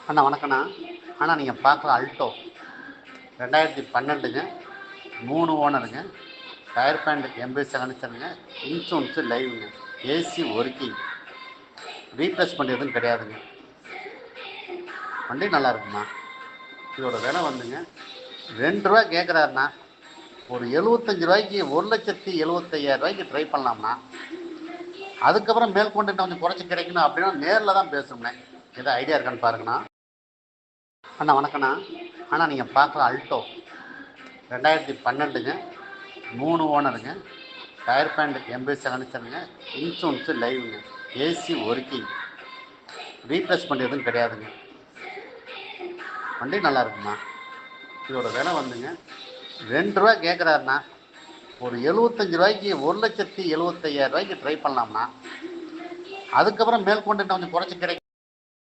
அண்ணா வணக்கண்ணா. அண்ணா நீங்கள் பார்க்குற அல்டோ 2012ங்க, 3 ஓனருங்க, டயர் பேண்ட் 80 கண்டிஷனுங்க, இன்சூரன்ஸு லைவுங்க, ஏசி ஒர்க்கிங், ரீப்ளேஸ்மெண்ட் எதுவும் கிடையாதுங்க. வண்டி நல்லா இருக்குண்ணா. இதோட விலை வந்துங்க ரூ. 2 கேட்குறாருண்ணா. ஒரு 75 ரூபாய்க்கு 1,75,000 ட்ரை பண்ணலாம்ண்ணா. அதுக்கப்புறம் மேற்கொண்டு இன்னும் கொஞ்சம் குறைச்சி கிடைக்கணும் அப்படின்னா நேரில் தான் பேசணும்ண்ணே. எதாவது ஐடியா இருக்கான்னு பாருங்கண்ணா. அண்ணா வணக்கண்ணா. அண்ணா நீங்கள் பார்க்குற அல்டோ 2012ங்க, 3 ஓனருங்க, டயர் பேண்ட் 80 கண்டிஷனுங்க, இன்சூரன்ஸு லைவுங்க, ஏசி ஒர்க்கிங், ரீப்ளேஸ்மெண்ட் எதுவும் கிடையாதுங்க. வண்டி நல்லா இருக்குண்ணா. இதோட விலை வந்துங்க ரூ. 2 கேட்குறாருண்ணா. ஒரு 75 ரூபாய்க்கு 1,75,000 ட்ரை பண்ணலாம்ண்ணா. அதுக்கப்புறம் மேற்கொண்டு இன்னும் கொஞ்சம் குறைச்சி கிடைக்கும்.